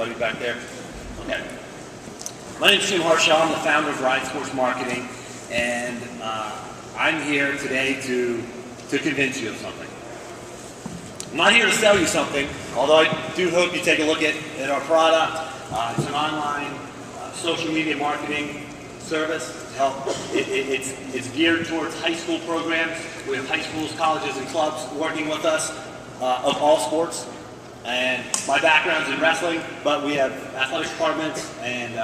Everybody back there? Okay. My name is Harshaw. I'm the founder of Ride Sports Marketing, and I'm here today to convince you of something. I'm not here to sell you something, although I do hope you take a look at our product. It's an online social media marketing service to help. It's geared towards high school programs. We have high schools, colleges, and clubs working with us of all sports. And my background's in wrestling, but we have athletics departments and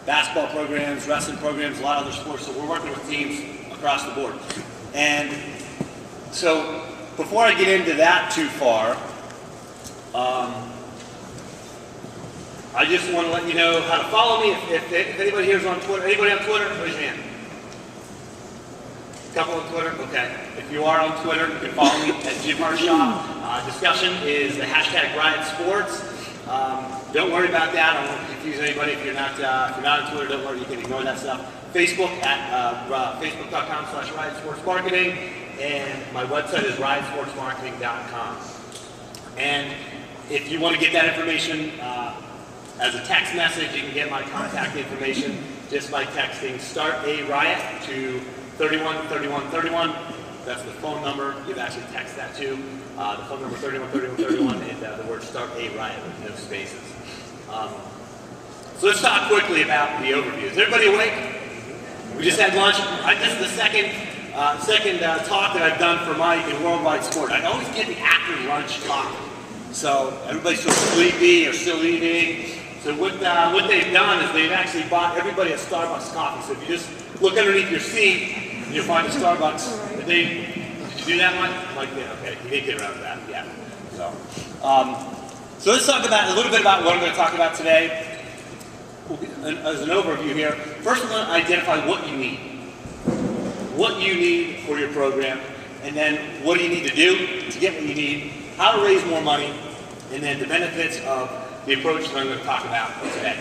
basketball programs, wrestling programs, a lot of other sports. So we're working with teams across the board. And so before I get into that too far, I just want to let you know how to follow me. If anybody here is on Twitter, anybody on Twitter, raise your hand. A couple on Twitter? Okay. If you are on Twitter, you can follow me at Jim Harshaw. Discussion is the hashtag Riot Sports. Don't worry about that. I won't confuse anybody. If you're not on Twitter, don't worry. You can ignore that stuff. Facebook at facebook.com/riotsportsmarketing, and my website is riotsportsmarketing.com. And if you want to get that information as a text message, you can get my contact information just by texting Start a Riot to 313131. That's the phone number. You can actually text that too. The phone number 313131 and the word Start a Riot with no spaces. So let's talk quickly about the overview. Is everybody awake? We just had lunch. This is the second talk that I've done for Mike in Worldwide Sport. I always get the after lunch talk. So everybody's still sleepy or still eating. So what they've done is they've actually bought everybody a Starbucks coffee. So if you just look underneath your seat, you'll find a Starbucks. Did you do that, Mike? Yeah, okay. You did get around to that, yeah. So let's talk about a little bit about what I'm going to talk about today. As an overview here, first we're going to identify what you need. What you need for your program, and then what do you need to do to get what you need, how to raise more money, and then the benefits of the approach that I'm going to talk about today.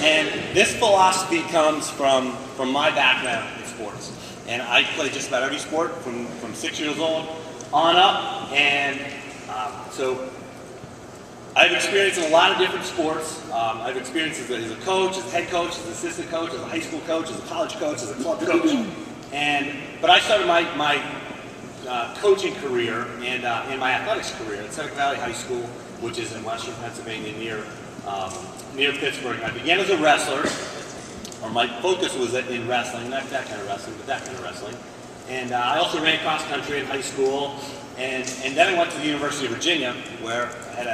And this philosophy comes from my background in sports. And I play just about every sport from 6 years old on up. And so I've experienced in a lot of different sports. I've experienced as a coach, as a head coach, as an assistant coach, as a high school coach, as a college coach, as a club coach. But I started my coaching career and in my athletics career at Seneca Valley High School, which is in western Pennsylvania near Pittsburgh. I began as a wrestler, or my focus was in wrestling, not that kind of wrestling, but that kind of wrestling. And I also ran cross country in high school, and then I went to the University of Virginia, where I had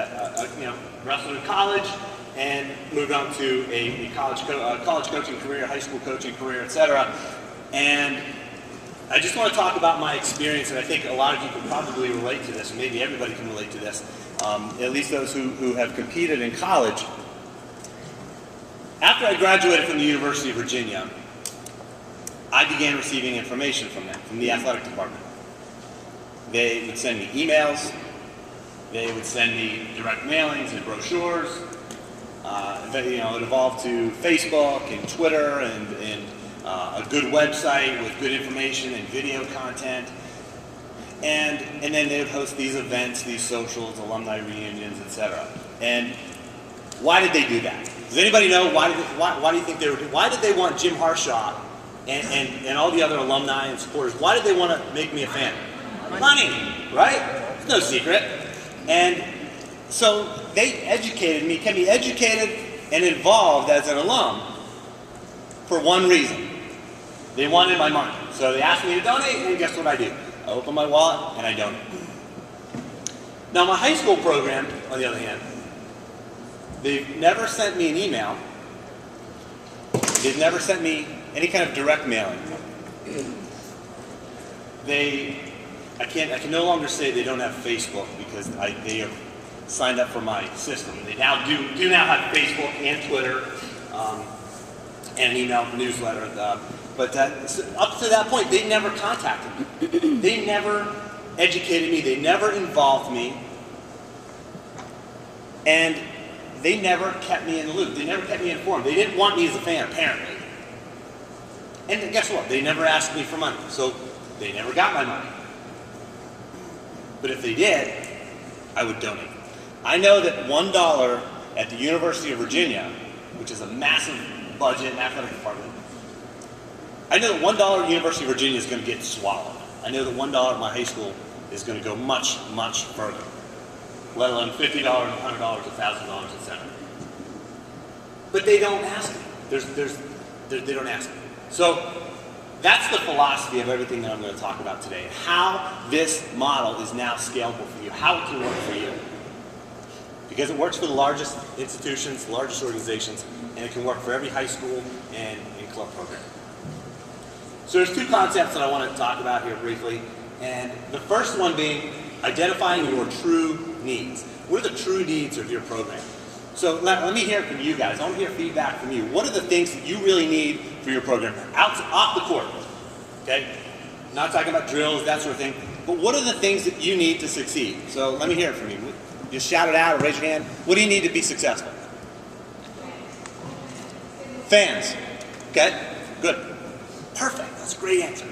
wrestled in college, and moved on to a college coaching career, high school coaching career, etc. And I just want to talk about my experience, and I think a lot of you can probably relate to this, and maybe everybody can relate to this, at least those who have competed in college. After I graduated from the University of Virginia, I began receiving information from them, from the athletic department. They would send me emails, they would send me direct mailings and brochures. It evolved to Facebook and Twitter and a good website with good information and video content. And then they would host these events, these socials, alumni reunions, etc. And why did they do that? Does anybody know why do you think they were? Why did they want Jim Harshaw and all the other alumni and supporters? Why did they want to make me a fan? Money, right? It's no secret. And so they educated me, kept me educated and involved as an alum for one reason. They wanted my money. So they asked me to donate, and guess what I do? I open my wallet and I donate. Now my high school program, on the other hand, they've never sent me an email. They've never sent me any kind of direct mailing. I can no longer say they don't have Facebook because they are signed up for my system. They now do now have Facebook and Twitter and an email newsletter. But up to that point, they never contacted me. They never educated me. They never involved me. And they never kept me in the loop. They never kept me informed. They didn't want me as a fan, apparently. And guess what? They never asked me for money. So they never got my money. But if they did, I would donate. I know that $1 at the University of Virginia, which is a massive budget and athletic department, I know that $1 at University of Virginia is going to get swallowed. I know that $1 at my high school is going to go much, much further, let alone $50, $100, $1,000, etc. But they don't ask me. They don't ask me. So that's the philosophy of everything that I'm going to talk about today. How this model is now scalable for you, how it can work for you. Because it works for the largest institutions, the largest organizations, and it can work for every high school and club program. So there's two concepts that I want to talk about here briefly. And the first one being identifying your true needs. What are the true needs of your program? So let me hear from you guys. I want to hear feedback from you. What are the things that you really need for your program? Off the court, okay? Not talking about drills, that sort of thing. But what are the things that you need to succeed? So let me hear it from you. Just shout it out or raise your hand. What do you need to be successful? Fans. Okay, good. Perfect, that's a great answer.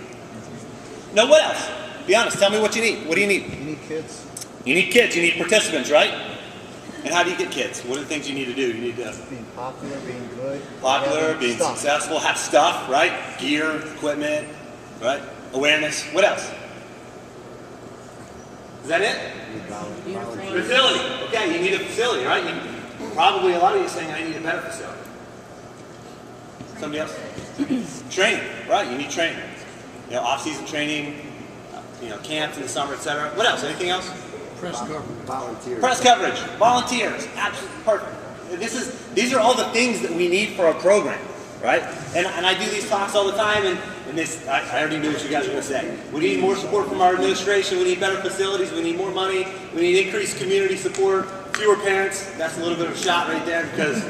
Now what else? Be honest, tell me what you need. What do you need? You need kids. You need kids, you need participants, right? And how do you get kids? What are the things you need to do? You need to... Being popular, being good. Popular, being successful, have stuff, right? Gear, equipment, right? Awareness. What else? Is that it? Facility. Okay, you need a facility, right? Probably a lot of you are saying, I need a better facility. Somebody else? Training, right? You need training. You know, off-season training, you know, camps in the summer, etc. What else? Anything else? Press coverage. Volunteers. Press coverage. Volunteers. Absolutely perfect. These are all the things that we need for our program, right? And I do these talks all the time, and this, I already knew what you guys were going to say. We need more support from our administration. We need better facilities. We need more money. We need increased community support. Fewer parents. That's a little bit of a shot right there because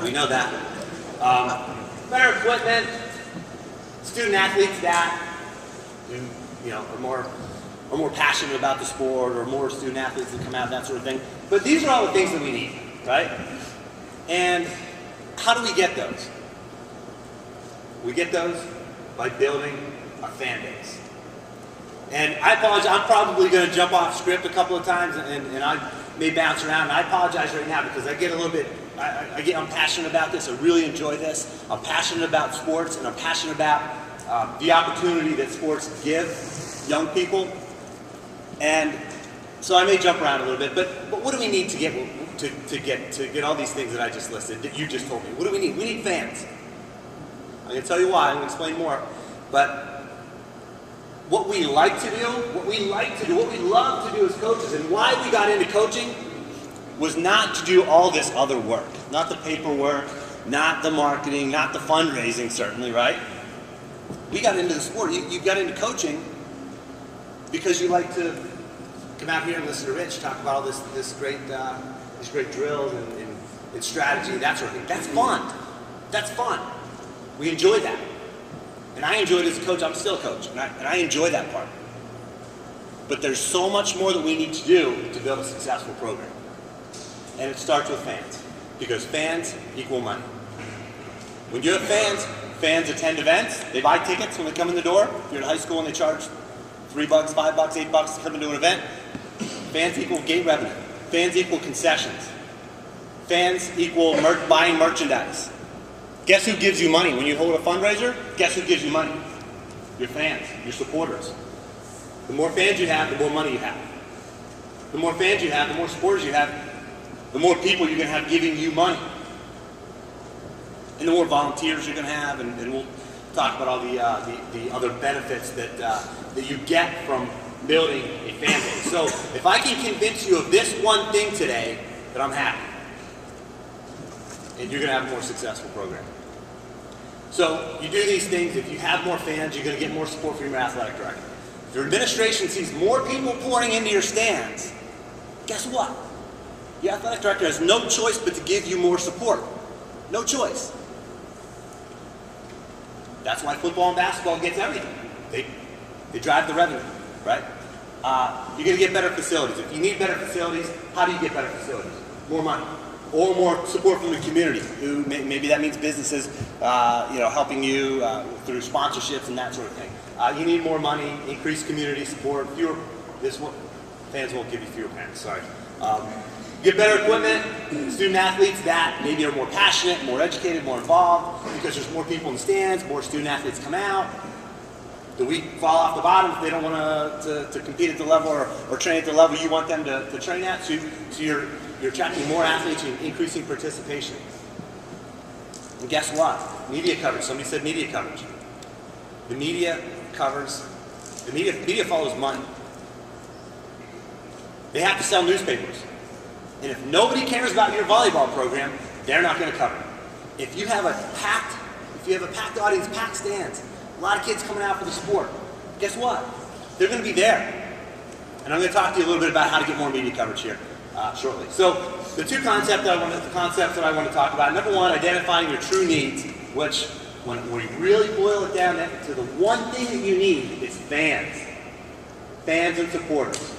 we know that. Better equipment. Student athletes that are more passionate about the sport, or more student athletes that come out, that sort of thing. But these are all the things that we need, right? And how do we get those? We get those by building a fan base. And I apologize, I'm probably going to jump off script a couple of times, and I may bounce around. And I apologize right now because I get a little bit, I'm passionate about this. I really enjoy this. I'm passionate about sports, and I'm passionate about the opportunity that sports give young people. And so I may jump around a little bit, but what do we need to get all these things that I just listed, that you just told me? What do we need? We need fans. I'm going to tell you why. I'm going to explain more. But what we like to do, what we love to do as coaches, and why we got into coaching was not to do all this other work. Not the paperwork, not the marketing, not the fundraising, certainly, right? We got into the sport. You got into coaching because you like to come out here and listen to Rich talk about all these great drills and strategy, that sort of thing. That's fun. That's fun. We enjoy that. And I enjoy it as a coach. I'm still a coach, and I enjoy that part. But there's so much more that we need to do to build a successful program. And it starts with fans, because fans equal money. When you have fans attend events, they buy tickets when they come in the door. If you're in high school and they charge $3, $5, $8 to come into an event, fans equal gate revenue. Fans equal concessions. Fans equal buying merchandise. Guess who gives you money? When you hold a fundraiser, guess who gives you money? Your fans, your supporters. The more fans you have, the more money you have. The more fans you have, the more supporters you have, the more people you're going to have giving you money. And the more volunteers you're going to have, and we'll talk about all the other benefits that you get from building a fan base. So if I can convince you of this one thing today, then I'm happy. And you're going to have a more successful program. So you do these things. If you have more fans, you're going to get more support from your athletic director. If your administration sees more people pouring into your stands, guess what? Your athletic director has no choice but to give you more support. No choice. That's why football and basketball gets everything. They drive the revenue, right? You're going to get better facilities. If you need better facilities, how do you get better facilities? More money. Or more support from the community, who maybe that means businesses, helping you through sponsorships and that sort of thing. You need more money, increased community support, fewer fans won't give you fewer parents, sorry. Get better equipment, student athletes that maybe are more passionate, more educated, more involved, because there's more people in the stands, more student athletes come out. The weak fall off the bottom if they don't want to compete at the level or train at the level you want them to train at. So you're attracting more athletes and increasing participation. And guess what? Media coverage. Somebody said media coverage. The media covers, media follows money. They have to sell newspapers. And if nobody cares about your volleyball program, they're not going to cover it. If you have a packed audience, packed stands, a lot of kids coming out for the sport, guess what? They're going to be there. And I'm going to talk to you a little bit about how to get more media coverage here shortly. So the two concepts that I want to talk about. Number one, identifying your true needs, which when we really boil it down to the one thing that you need is fans. Fans and supporters.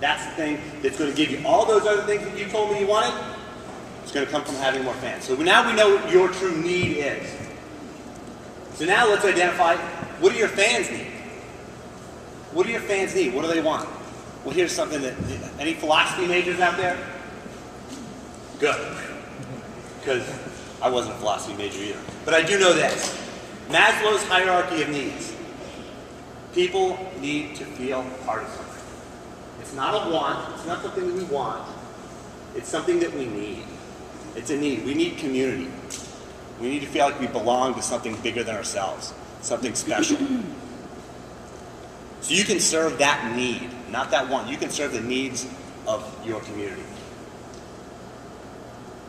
That's the thing that's going to give you all those other things that you told me you wanted. It's going to come from having more fans. So now we know what your true need is. So now let's identify, what do your fans need? What do your fans need? What do they want? Well, here's something that, any philosophy majors out there? Good. Because I wasn't a philosophy major either. But I do know this. Maslow's hierarchy of needs. People need to feel part of something. It's not a want, it's not something that we want. It's something that we need. It's a need. We need community. We need to feel like we belong to something bigger than ourselves, something special. So you can serve that need, not that want. You can serve the needs of your community.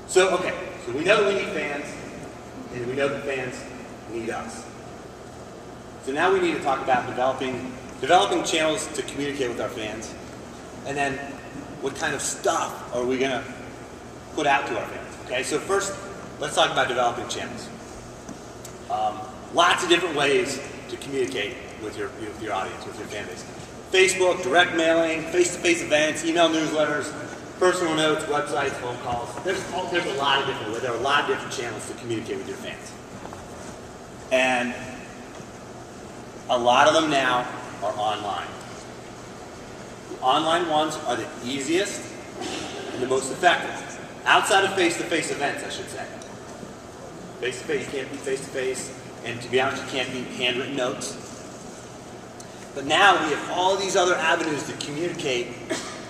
So we know that we need fans, and we know that fans need us. So now we need to talk about developing channels to communicate with our fans, and then what kind of stuff are we going to put out to our fans. Okay, so first, let's talk about developing channels. Lots of different ways to communicate with your audience, with your fan base. Facebook, direct mailing, face-to-face events, email newsletters, personal notes, websites, phone calls. There's a lot of different ways. There are a lot of different channels to communicate with your fans. And a lot of them now are online. The online ones are the easiest and the most effective. Outside of face-to-face events, I should say. Face-to-face, you can't beat face-to-face, and to be honest, you can't beat handwritten notes. But now we have all these other avenues to communicate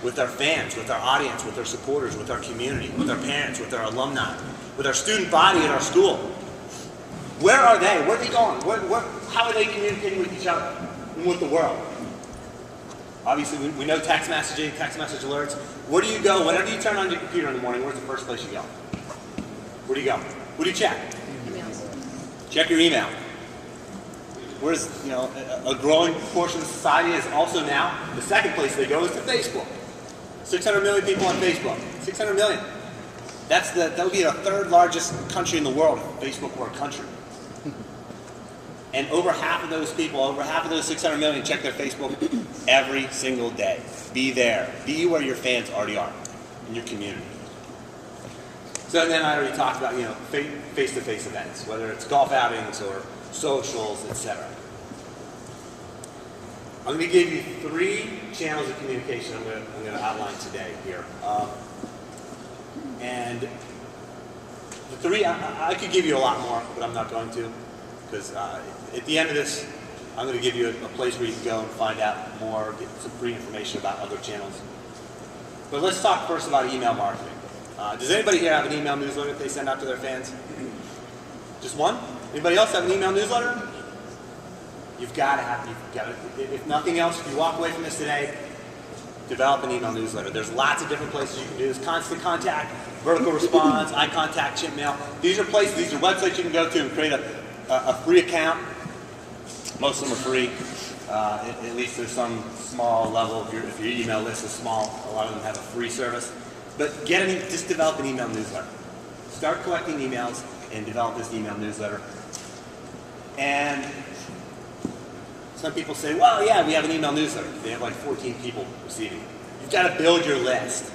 with our fans, with our audience, with our supporters, with our community, with our parents, with our alumni, with our student body at our school. Where are they? Where are they going? How are they communicating with each other and with the world? Obviously, we know text messaging, text message alerts. Where do you go? Whenever you turn on your computer in the morning, where's the first place you go? Where do you go? Who do you check? Emails. Check your email. Whereas, a growing portion of society is also now, the second place they go is to Facebook. 600 million people on Facebook. 600 million. That would be the third largest country in the world if Facebook were a country. And over half of those people, over half of those 600 million check their Facebook every single day. Be there. Be where your fans already are, in your community. So then I already talked about, face-to-face events, whether it's golf outings or socials, etc. I'm going to give you 3 channels of communication I'm going to outline today here. And the 3, I could give you a lot more, but I'm not going to, because at the end of this, I'm going to give you a place where you can go and find out more, get some free information about other channels. But let's talk first about email marketing. Does anybody here have an email newsletter that they send out to their fans? Just one? Anybody else have an email newsletter? You've got to. If nothing else, if you walk away from this today, develop an email newsletter. There's lots of different places you can do this. Constant contact, vertical response, eye contact, chip mail. These are places, these are websites you can go to and create a free account. Most of them are free. At least there's some small level, if your email list is small, a lot of them have a free service. But just develop an email newsletter. Start collecting emails and develop this email newsletter. And some people say, well, yeah, we have an email newsletter. They have like 14 people receiving it. You've got to build your list.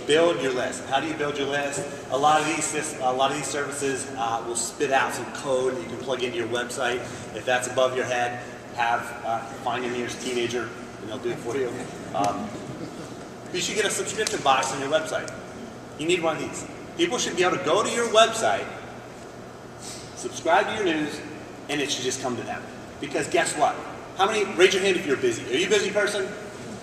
Build your list. How do you build your list? A lot of these services will spit out some code that you can plug into your website. If that's above your head, find your nearest teenager, and they'll do it for you. You should get a subscription box on your website. You need one of these. People should be able to go to your website, subscribe to your news, and it should just come to them. Because guess what? How many, raise your hand if you're busy. Are you a busy person?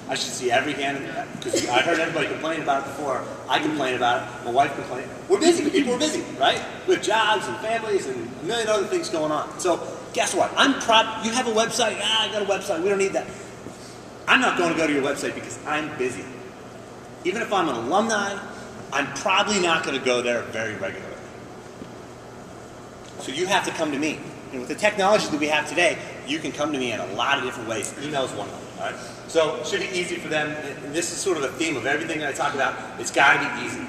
I should see every hand, because I heard everybody complain about it before. I complain about it, my wife complained. We're busy, people are busy, right? We have jobs and families and a million other things going on. So guess what? You have a website, I got a website, we don't need that. I'm not going to go to your website because I'm busy. Even if I'm an alumni, I'm probably not going to go there very regularly. So you have to come to me. And with the technology that we have today, you can come to me in a lot of different ways. Email is one of them, all right? So it should be easy for them, and this is sort of the theme of everything that I talk about. It's got to be easy.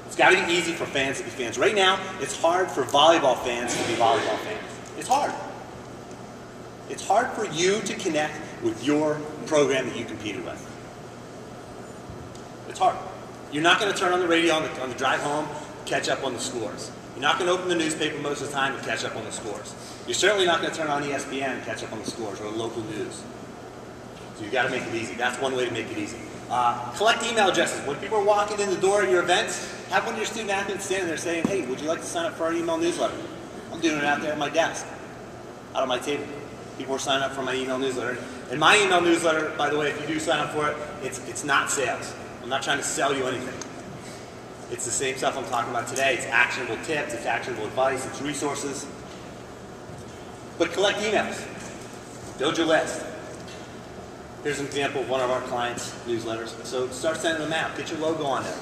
It's got to be easy for fans to be fans. Right now, it's hard for volleyball fans to be volleyball fans. It's hard. It's hard for you to connect with your program that you competed with. It's hard. You're not going to turn on the radio on the drive home, catch up on the scores. You're not going to open the newspaper most of the time and catch up on the scores. You're certainly not going to turn on ESPN and catch up on the scores or local news. So you've got to make it easy. That's one way to make it easy. Collect email addresses. When people are walking in the door at your events, have one of your student athletes standing there saying, hey, would you like to sign up for our email newsletter? I'm doing it out there at my desk, out on my table. People are signing up for my email newsletter. And my email newsletter, by the way, if you do sign up for it, it's not sales. I'm not trying to sell you anything. It's the same stuff I'm talking about today. It's actionable tips, it's actionable advice, it's resources. But collect emails. Build your list. Here's an example of one of our clients' newsletters. So start sending them out. Get your logo on there.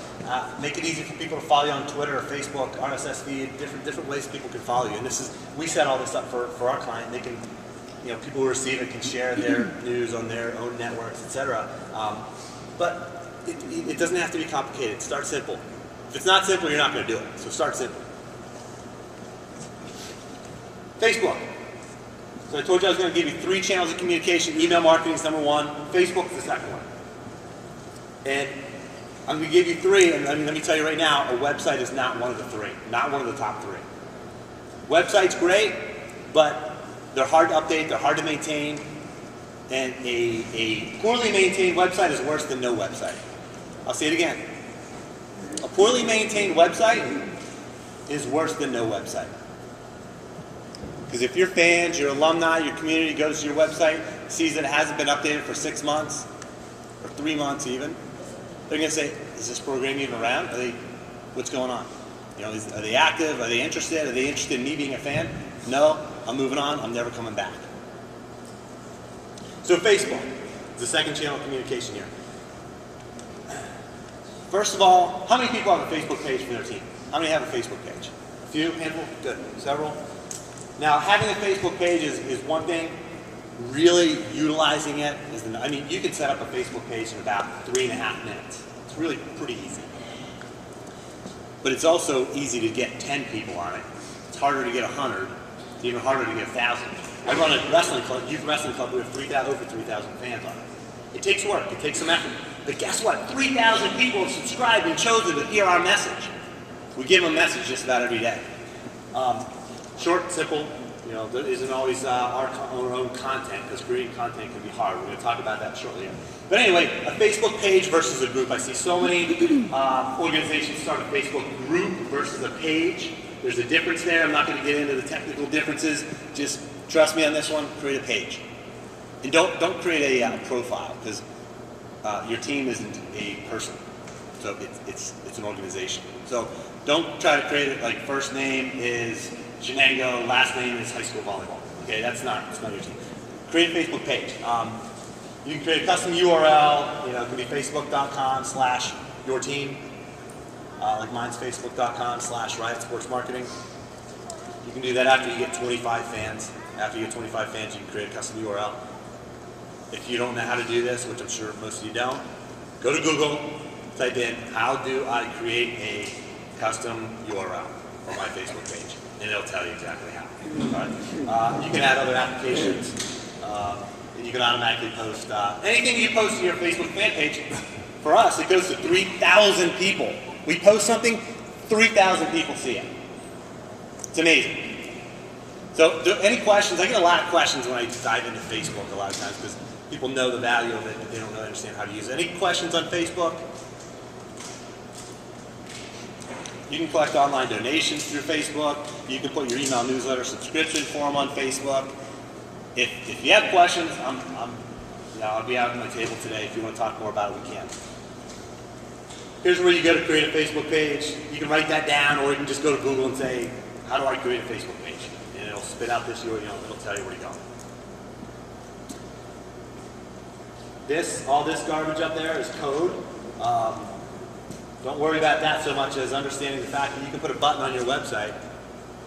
Make it easy for people to follow you on Twitter or Facebook, RSS feed, different ways people can follow you. And we set all this up for our client. They can, people who receive it can share their news on their own networks, etc. But it doesn't have to be complicated. Start simple. If it's not simple, you're not going to do it. So start simple. Facebook. So I told you I was going to give you 3 channels of communication. Email marketing is number 1. Facebook is the second one. And I'm going to give you 3, and let me tell you right now, a website is not one of the 3. Not one of the top 3. Website's great, but they're hard to update, they're hard to maintain, and a poorly maintained website is worse than no website. I'll say it again. A poorly maintained website is worse than no website. Because if your fans, your alumni, your community goes to your website, sees that it hasn't been updated for 6 months, or 3 months even, they're going to say, is this program even around? What's going on? Are they active? Are they interested? Are they interested in me being a fan? No, I'm moving on. I'm never coming back. So Facebook is the second channel of communication here. First of all, how many people have a Facebook page for their team? How many have a Facebook page? A few? Handful? Good. Several? Now, having a Facebook page is one thing. Really utilizing it is you can set up a Facebook page in about 3.5 minutes. It's really pretty easy. But it's also easy to get 10 people on it. It's harder to get 100. It's even harder to get 1,000. I run a wrestling club, youth wrestling club. We have over 3,000 fans on it. It takes work. It takes some effort. But guess what? 3,000 people have subscribed and chosen to hear our message. We give them a message just about every day. Short, simple. There isn't always our own content, because creating content can be hard. We're going to talk about that shortly. But anyway, a Facebook page versus a group. I see so many organizations start a Facebook group versus a page. There's a difference there. I'm not going to get into the technical differences. Just trust me on this one. Create a page, and don't create a profile, because your team isn't a person. So it's an organization. So don't try to create it like first name is Shenango, last name is high school volleyball. Okay, that's not your team. Create a Facebook page. You can create a custom URL. It could be facebook.com/yourteam. Like mine's facebook.com/Riot Sports Marketing. You can do that after you get 25 fans. After you get 25 fans, you can create a custom URL. If you don't know how to do this, which I'm sure most of you don't, go to Google, type in, how do I create a custom URL for my Facebook page? And it'll tell you exactly how. Right? You can add other applications, and you can automatically post anything you post to your Facebook fan page. For us, it goes to 3,000 people. We post something, 3,000 people see it. It's amazing. So, any questions? I get a lot of questions when I dive into Facebook a lot of times, because people know the value of it, but they don't really understand how to use it. Any questions on Facebook? You can collect online donations through Facebook. You can put your email newsletter subscription form on Facebook. If you have questions, I'll be out on my table today. If you want to talk more about it, we can. Here's where you go to create a Facebook page. You can write that down, or you can just go to Google and say, how do I create a Facebook page? And it'll spit out this URL, it'll tell you where to go. All this garbage up there is code. Don't worry about that so much as understanding the fact that you can put a button on your website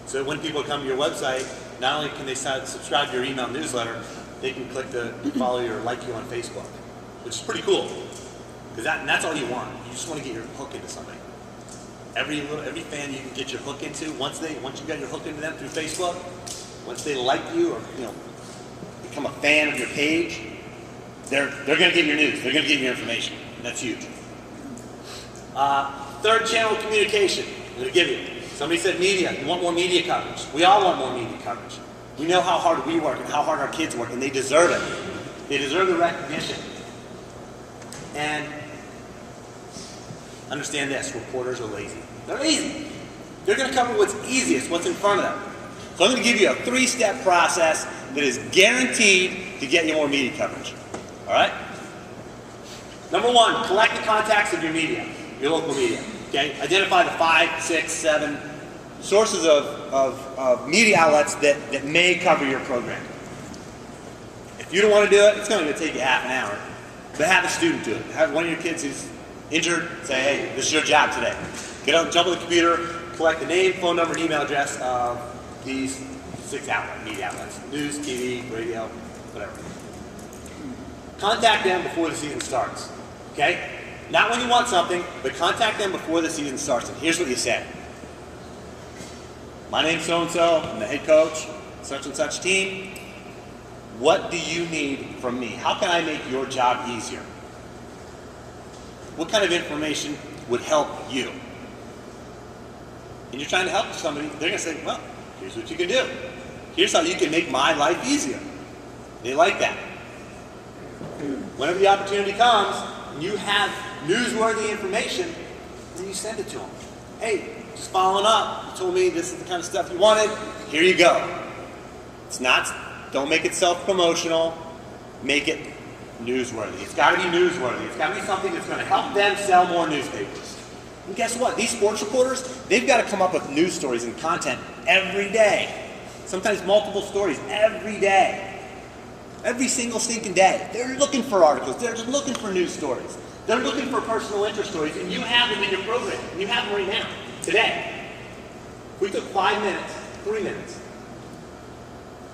so that when people come to your website, not only can they subscribe to your email newsletter, they can click to follow you or like you on Facebook, which is pretty cool. Because that's all you want. You just want to get your hook into somebody. Every fan you can get your hook into, once you get your hook into them through Facebook, once they like you or become a fan of your page, they're going to get your news. They're going to get your information. And that's huge. Third channel of communication. I'm going to give you. Somebody said media. You want more media coverage. We all want more media coverage. We know how hard we work and how hard our kids work, and they deserve it. They deserve the recognition. And understand this, reporters are lazy. They're lazy. They're going to cover what's easiest, what's in front of them. So I'm going to give you a 3-step process that is guaranteed to get you more media coverage. All right? Number 1, collect the contacts of your media, your local media. Okay? Identify the 5, 6, 7 sources of media outlets that may cover your program. If you don't want to do it, it's going to take you half an hour. But have a student do it. Have one of your kids who's injured, say, hey, this is your job today. Get up, jump on the computer, collect the name, phone number, and email address of these 6 media outlets. News, TV, radio, whatever. Contact them before the season starts. Okay? Not when you want something, but contact them before the season starts. And here's what you say. My name's so-and-so, I'm the head coach, such and such team. What do you need from me? How can I make your job easier? What kind of information would help you? And you're trying to help somebody, they're going to say, well, here's what you can do. Here's how you can make my life easier. They like that. Whenever the opportunity comes, and you have newsworthy information, then you send it to them. Hey, just following up, you told me this is the kind of stuff you wanted, here you go. Don't make it self-promotional, make it newsworthy. It's got to be newsworthy. It's got to be something that's going to help them sell more newspapers. And guess what? These sports reporters, they've got to come up with news stories and content every day. Sometimes multiple stories every day. Every single stinking day. They're looking for articles. They're just looking for news stories. They're looking for personal interest stories, and you have them in your program. You have them right now, today. We took 5 minutes, 3 minutes,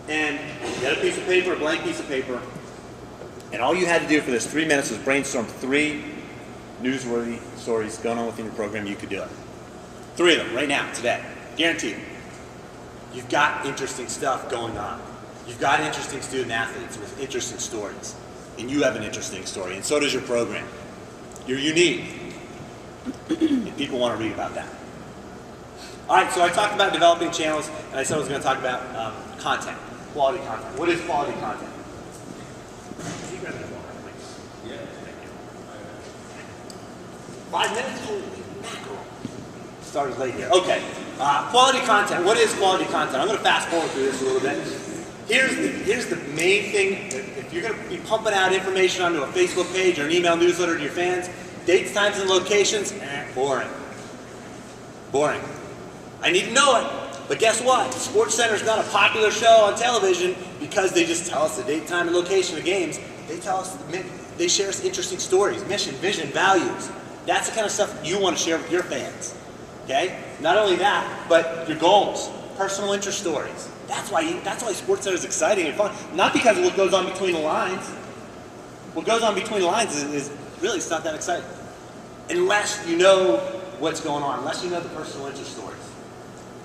and you had a piece of paper, a blank piece of paper, and all you had to do for this 3 minutes was brainstorm 3 newsworthy stories going on within your program. You could do it. 3 of them right now, today. Guaranteed. You've got interesting stuff going on. You've got interesting student athletes with interesting stories. And you have an interesting story, and so does your program. You're unique. And people want to read about that. All right, so I talked about developing channels, and I said I was going to talk about content, quality content. What is quality content? You guys have water, please. Yeah, thank you. 5 minutes? Holy mackerel. Started late here. Okay. Quality content. What is quality content? I'm going to fast forward through this a little bit. Here's the main thing. If you're going to be pumping out information onto a Facebook page or an email newsletter to your fans, dates, times, and locations, boring. Boring. I need to know it. But guess what? SportsCenter's not a popular show on television because they just tell us the date, time, and location of games. They share us interesting stories, mission, vision, values. That's the kind of stuff you want to share with your fans. Okay? Not only that, but your goals, personal interest stories. That's why SportsCenter is exciting and fun. Not because of what goes on between the lines. What goes on between the lines is really, it's not that exciting. Unless you know what's going on, unless you know the personal interest stories.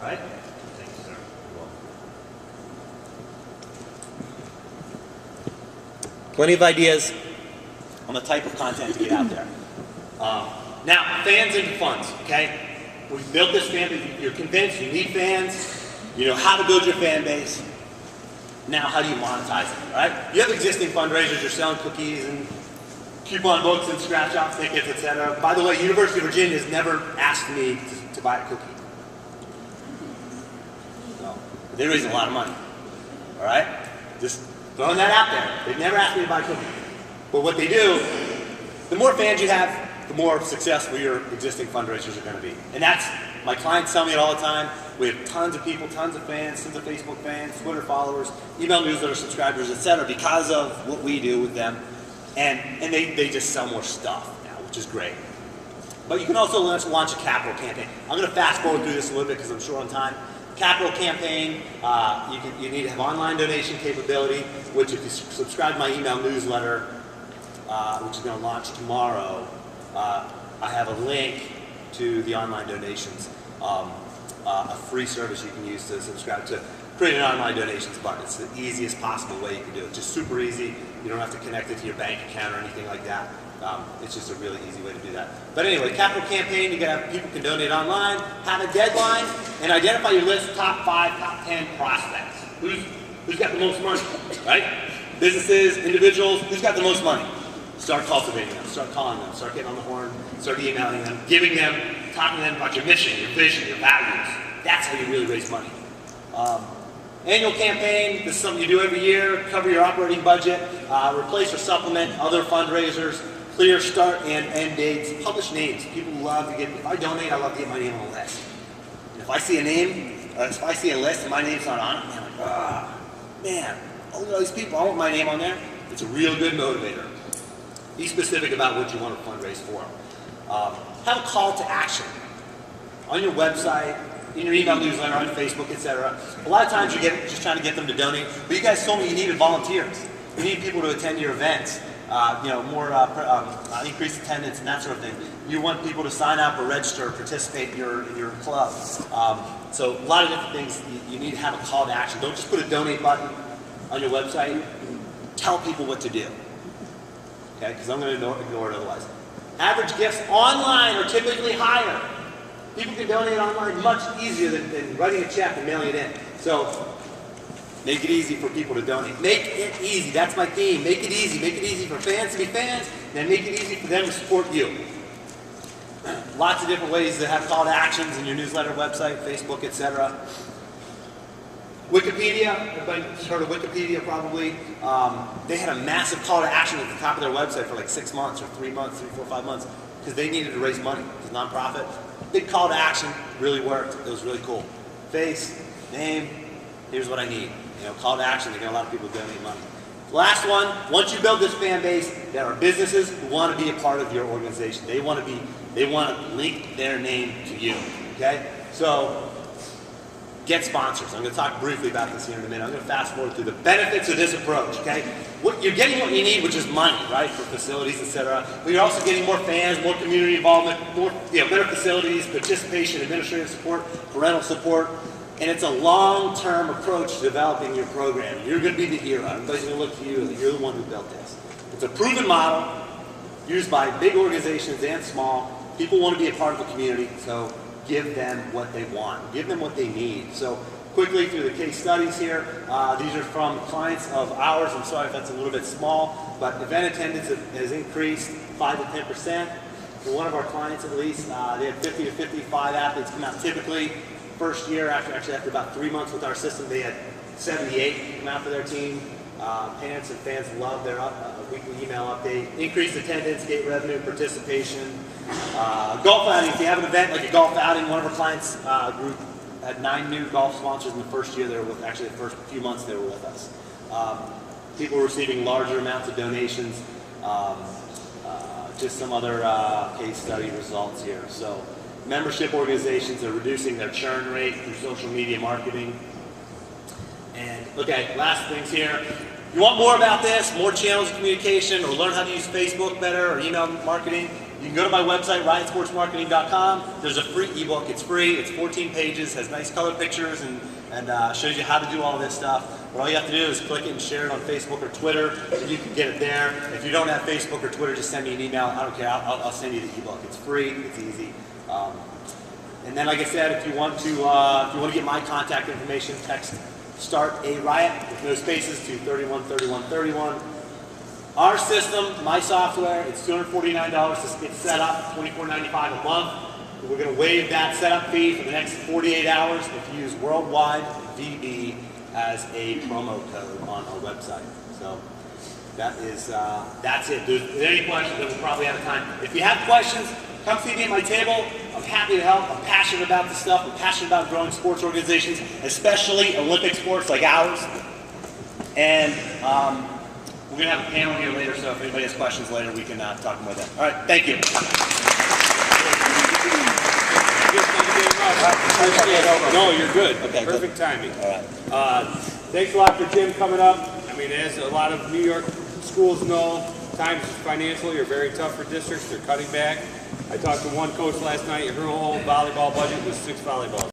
Right? Thank you, sir. Plenty of ideas on the type of content to get out there. Now, fans and funds, okay? We've built this fan base. You're convinced you need fans. You know how to build your fan base. Now, how do you monetize it, right? You have existing fundraisers, you're selling cookies and coupon books and scratch-off tickets, etc. By the way, University of Virginia has never asked me to buy a cookie. No, but they raise a lot of money, all right? Just throwing that out there. They've never asked me to buy a cookie. But what they do, the more fans you have, the more successful your existing fundraisers are going to be. And that's, my clients tell me it all the time. We have tons of people, tons of fans, tons of Facebook fans, Twitter followers, email newsletter subscribers, etc. because of what we do with them. And they just sell more stuff now, which is great. But you can also launch a capital campaign. I'm going to fast forward through this a little bit because I'm short on time. Capital campaign, you need to have online donation capability, which if you subscribe to my email newsletter, which is going to launch tomorrow, I have a link to the online donations, a free service you can use to subscribe to. Create an online donations button. It's the easiest possible way you can do it. Just super easy. You don't have to connect it to your bank account or anything like that. It's just a really easy way to do that. But anyway, capital campaign, you gotta have people can donate online, have a deadline, and identify your list of top 5, top 10 prospects. Who's got the most money, right? Businesses, individuals, who's got the most money? Start cultivating them, start calling them, start getting on the horn, start emailing them, giving them, talking to them about your mission, your vision, your values. That's how you really raise money. Annual campaign, this is something you do every year, cover your operating budget, replace or supplement other fundraisers, clear start and end dates, publish names. People love to get, if I donate, I love to get my name on a list. And if I see a name, if I see a list and my name's not on it, I'm like, ah, man, look at all these people, I want my name on there. It's a real good motivator. Be specific about what you want to fundraise for. Have a call to action on your website, in your email newsletter, on Facebook, etc. A lot of times you get just trying to get them to donate, but you guys told me you needed volunteers. You need people to attend your events, more increased attendance and that sort of thing. You want people to sign up or register or participate in your club. So a lot of different things, you need to have a call to action. Don't just put a donate button on your website. Tell people what to do. Okay, because I'm going to ignore it otherwise. Average gifts online are typically higher. People can donate online much easier than writing a check and mailing it in. So make it easy for people to donate. Make it easy. That's my theme. Make it easy. Make it easy for fans to be fans, and then make it easy for them to support you. Lots of different ways to have call to actions in your newsletter, website, Facebook, etc. Wikipedia, everybody's heard of Wikipedia probably. They had a massive call to action at the top of their website for like 6 months or 3 months, 3, 4, 5 months, because they needed to raise money. It's a nonprofit. Big call to action, really worked. It was really cool. Face, name, here's what I need. Call to action, they get a lot of people donate money. Last one, once you build this fan base, there are businesses who want to be a part of your organization. They want to link their name to you, okay? So, get sponsors. I'm going to talk briefly about this here in a minute. I'm going to fast forward through the benefits of this approach, okay? You're getting what you need, which is money, right, for facilities, etc. But you're also getting more fans, more community involvement, more, better facilities, participation, administrative support, parental support, and it's a long-term approach to developing your program. You're going to be the hero. Everybody's going to look to you. You're the one who built this. It's a proven model used by big organizations and small. People want to be a part of the community, so give them what they want. Give them what they need. So quickly through the case studies here, these are from clients of ours. I'm sorry if that's a little bit small, but event attendance has increased 5 to 10%. For one of our clients at least, they had 50 to 55 athletes come out typically. First year, after about 3 months with our system, they had 78 come out for their team. Parents and fans love their weekly email update. Increased attendance, gate revenue, participation. Golf outing, if you have an event like a golf outing, one of our clients group had 9 new golf sponsors in the first year they were with, actually the first few months they were with us. People receiving larger amounts of donations. Just some other case study results here. So membership organizations are reducing their churn rate through social media marketing. And okay, last things here. You want more about this, more channels of communication, or learn how to use Facebook better or email marketing, you can go to my website, ryansportsmarketing.com. There's a free ebook. It's free. It's 14 pages, has nice color pictures, and shows you how to do all this stuff. But all you have to do is click it and share it on Facebook or Twitter, and you can get it there. If you don't have Facebook or Twitter, just send me an email. I don't care. I'll send you the ebook. It's free. It's easy. And then, like I said, if you want to get my contact information, text start a riot with no spaces to 31, 31, 31. Our system, my software, it's $249 to get set up, $24.95 a month. We're going to waive that setup fee for the next 48 hours if you use Worldwide VB as a promo code on our website. So that's it. If there's any questions, then we're probably out of time. If you have questions, come see me at my table. I'm happy to help. I'm passionate about this stuff. I'm passionate about growing sports organizations, especially Olympic sports like ours. And we're going to have a panel here later, so if anybody has questions later, we can talk more then. All right, thank you. No, you're good. Okay, Perfect good. timing. All right. Thanks a lot for Jim coming up. I mean, as a lot of New York schools know, times financially are very tough for districts. They're cutting back. I talked to one coach last night. Her whole volleyball budget was 6 volleyballs.